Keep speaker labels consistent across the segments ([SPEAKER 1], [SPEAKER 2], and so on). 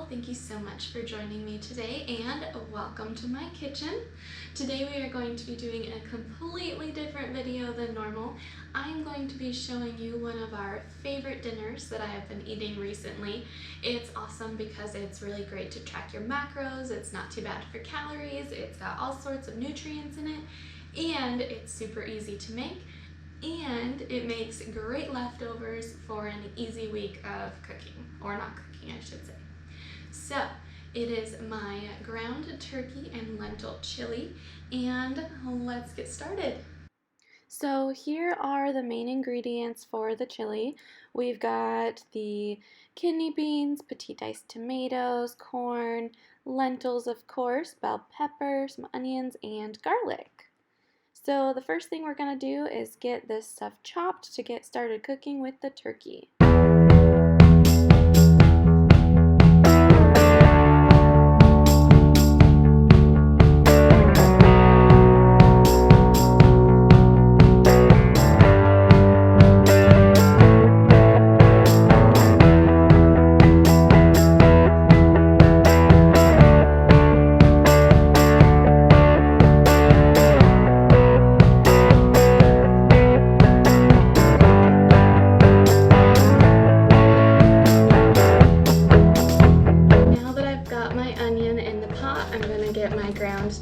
[SPEAKER 1] thank you so much for joining me today and welcome to my kitchen. Today we are going to be doing a completely different video than normal. I'm going to be showing you one of our favorite dinners that I have been eating recently. It's awesome because it's really great to track your macros, it's not too bad for calories, it's got all sorts of nutrients in it, and it's super easy to make. And it makes great leftovers for an easy week of cooking, or not cooking I should say. So it is my ground turkey and lentil chili, and let's get started. So here are the main ingredients for the chili. We've got the kidney beans, petite diced tomatoes, corn, lentils of course, bell pepper, some onions, and garlic. So the first thing we're going to do is get this stuff chopped to get started cooking with the turkey.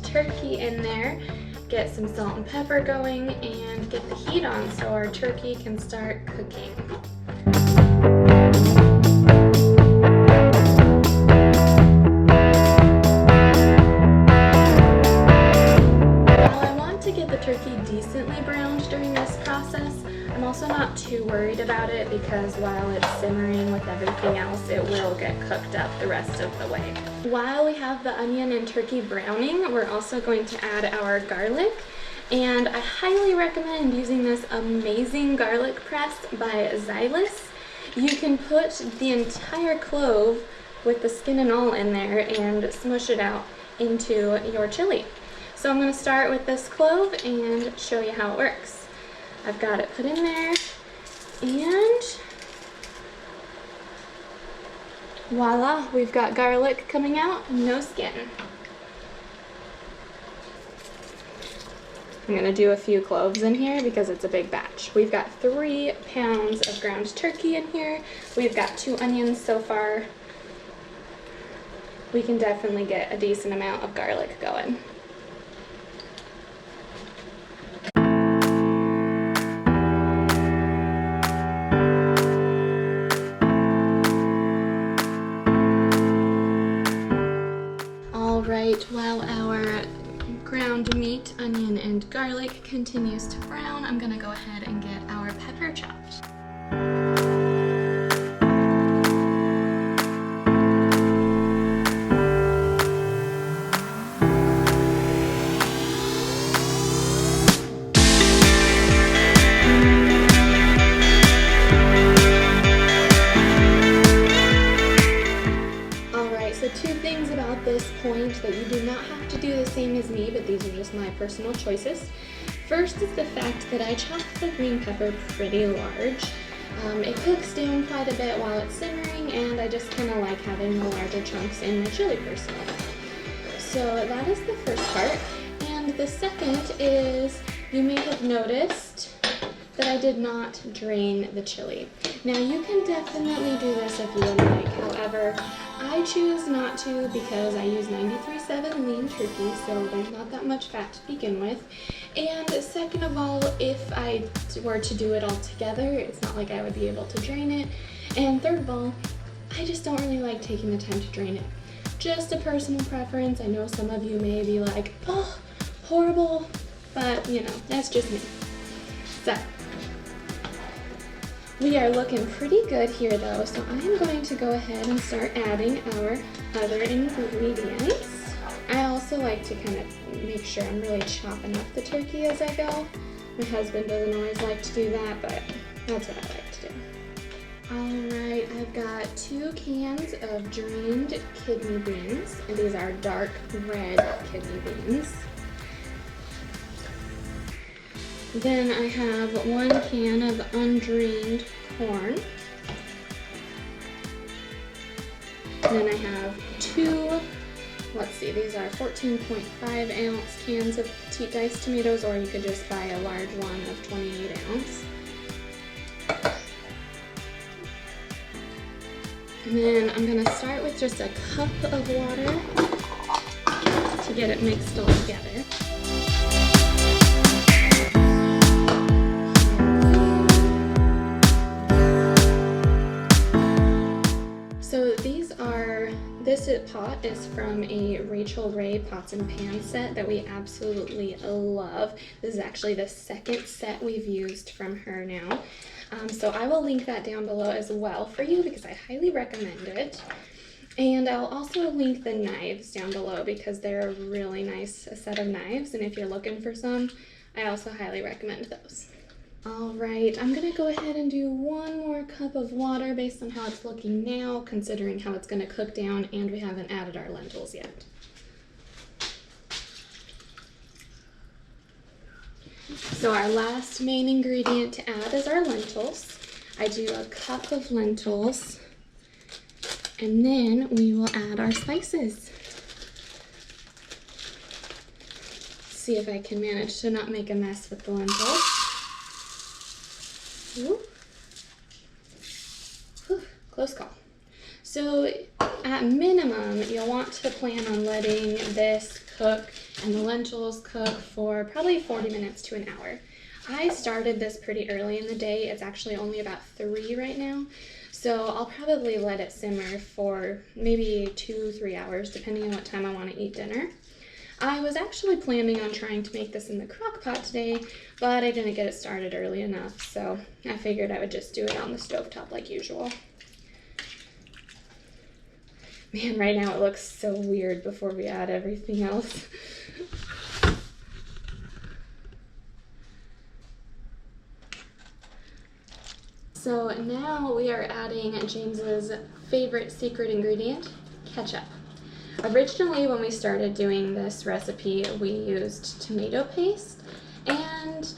[SPEAKER 1] Turkey in there, get some salt and pepper going, and get the heat on so our turkey can start cooking. While I want to get the turkey decently browned during this process, I'm also not too worried about it because while it's simmering with everything else, it will get cooked up the rest of the way. While we have the onion and turkey browning, we're also going to add our garlic, and I highly recommend using this amazing garlic press by Tbls. You can put the entire clove with the skin and all in there and smush it out into your chili. So I'm going to start with this clove and show you how it works. I've got it put in there, and voila, we've got garlic coming out, no skin. I'm going to do a few cloves in here because it's a big batch. We've got 3 pounds of ground turkey in here. We've got 2 onions so far. We can definitely get a decent amount of garlic going. While our ground meat, onion, and garlic continues to brown, I'm going to go ahead and get our pepper chopped. This point that you do not have to do the same as me, but these are just my personal choices. First is the fact that I chopped the green pepper pretty large. It cooks down quite a bit while it's simmering, and I just kind of like having the larger chunks in my chili personally. So that is the first part. And the second is, you may have noticed that I did not drain the chili. Now you can definitely do this if you would like, however, I choose not to because I use 93.7 lean turkey, so there's not that much fat to begin with. And second of all, if I were to do it all together, it's not like I would be able to drain it. And third of all, I just don't really like taking the time to drain it. Just a personal preference. I know some of you may be like, oh, horrible, but you know, that's just me. So, we are looking pretty good here though, so I'm going to go ahead and start adding our other ingredients. I also like to kind of make sure I'm really chopping up the turkey as I go. My husband doesn't always like to do that, but that's what I like to do. Alright, I've got 2 cans of drained kidney beans, and these are dark red kidney beans. Then I have 1 can of undrained corn. then I have two, let's see, these are 14.5 ounce cans of petite diced tomatoes, or you could just buy a large one of 28 ounce. And then I'm going to start with just a cup of water to get it mixed all together. So this pot is from a Rachel Ray pots and pan set that we absolutely love. This is actually the second set we've used from her now. So I will link that down below as well for you because I highly recommend it. And I'll also link the knives down below because they're a really nice set of knives, and if you're looking for some, I also highly recommend those. All right, I'm gonna go ahead and do one more cup of water based on how it's looking now, considering how it's gonna cook down, and we haven't added our lentils yet. So our last main ingredient to add is our lentils. I do a cup of lentils, and then we will add our spices. See if I can manage to not make a mess with the lentils. Whew. Close call. So at minimum, you'll want to plan on letting this cook and the lentils cook for probably 40 minutes to an hour. I started this pretty early in the day. It's actually only about 3 right now. So I'll probably let it simmer for maybe 2-3 hours, depending on what time I want to eat dinner. I was actually planning on trying to make this in the crock pot today, but I didn't get it started early enough, so I figured I would just do it on the stovetop like usual. Man, right now it looks so weird before we add everything else. So now we are adding James's favorite secret ingredient, ketchup. Originally, when we started doing this recipe, we used tomato paste, and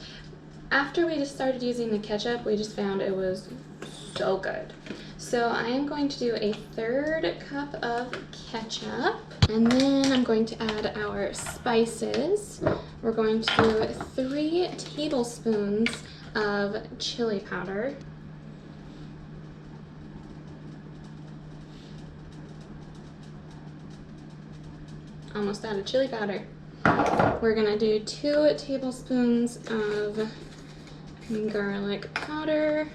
[SPEAKER 1] after we just started using the ketchup, we just found it was so good. So I am going to do a 1/3 cup of ketchup, and then I'm going to add our spices. We're going to do 3 tablespoons of chili powder. Almost out of chili powder. We're gonna do 2 tablespoons of garlic powder.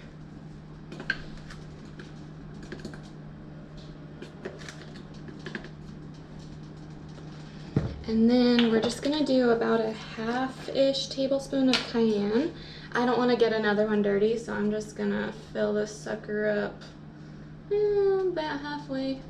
[SPEAKER 1] And then we're just gonna do about a 1/2-ish tablespoon of cayenne. I don't want to get another one dirty, so I'm just gonna fill this sucker up about halfway.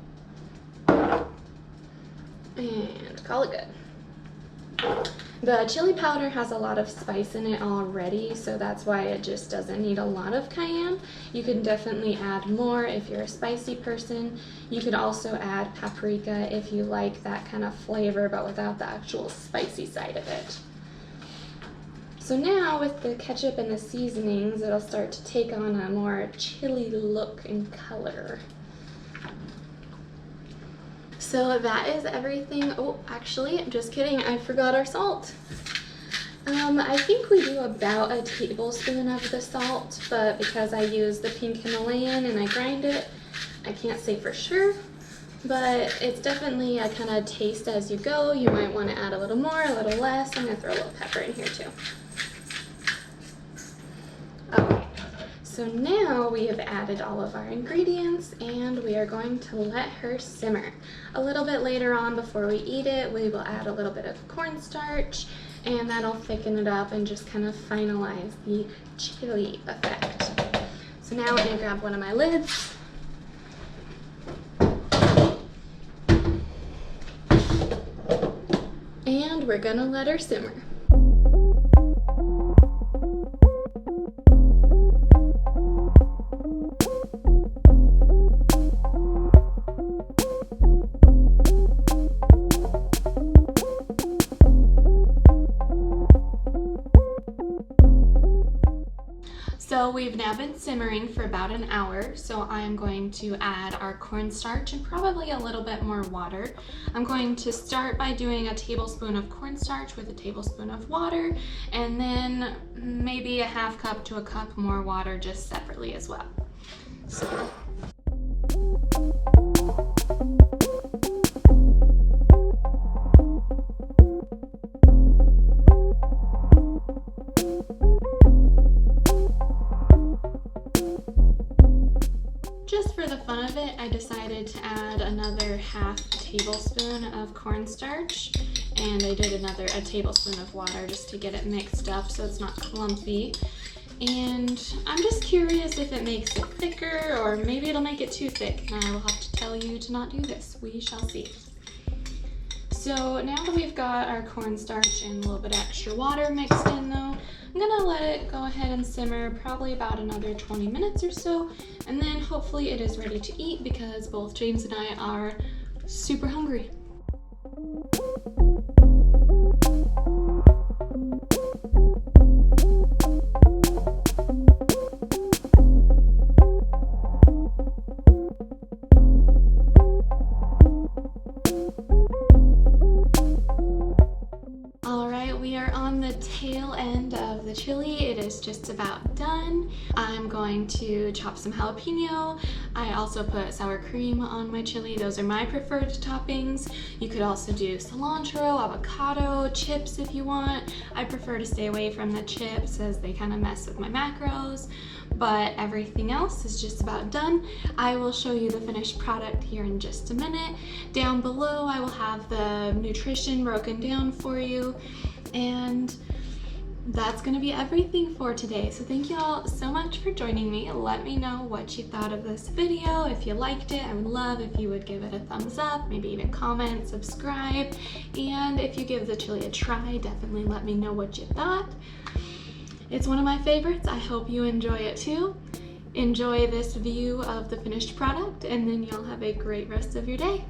[SPEAKER 1] And call it good. The chili powder has a lot of spice in it already, so that's why it just doesn't need a lot of cayenne. You can definitely add more if you're a spicy person. You could also add paprika if you like that kind of flavor, but without the actual spicy side of it. So now with the ketchup and the seasonings, it'll start to take on a more chili look and color. So that is everything. Oh, actually, just kidding, I forgot our salt. I think we do about a tablespoon of the salt, but because I use the pink Himalayan and I grind it, I can't say for sure, but it's definitely a kind of taste as you go. You might want to add a little more, a little less. I'm going to throw a little pepper in here too. Okay. So now we have added all of our ingredients and we are going to let her simmer. A little bit later on before we eat it, we will add a little bit of cornstarch and that'll thicken it up and just kind of finalize the chili effect. So now we're going to grab one of my lids. And we're going to let her simmer. So we've now been simmering for about an hour, so I'm going to add our cornstarch and probably a little bit more water. I'm going to start by doing a tablespoon of cornstarch with a tablespoon of water, and then maybe a half cup to a cup more water just separately as well. So. Just for the fun of it, I decided to add another half tablespoon of cornstarch, and I did a tablespoon of water just to get it mixed up so it's not clumpy. And I'm just curious if it makes it thicker, or maybe it'll make it too thick, and I will have to tell you to not do this. We shall see. So now that we've got our cornstarch and a little bit extra water mixed in though, I'm gonna let it go ahead and simmer probably about another 20 minutes or so, and then hopefully it is ready to eat because both James and I are super hungry. We are on the tail end of the chili. It is just about done. I'm going to chop some jalapeno. I also put sour cream on my chili. Those are my preferred toppings. You could also do cilantro, avocado, chips if you want. I prefer to stay away from the chips as they kind of mess with my macros, but everything else is just about done. I will show you the finished product here in just a minute. Down below I will have the nutrition broken down for you. And that's gonna be everything for today. So thank you all so much for joining me. Let me know what you thought of this video. If you liked it, I would love if you would give it a thumbs up, maybe even comment, subscribe. And if you give the chili a try, definitely let me know what you thought. It's one of my favorites. I hope you enjoy it too. Enjoy this view of the finished product, and then you'll have a great rest of your day.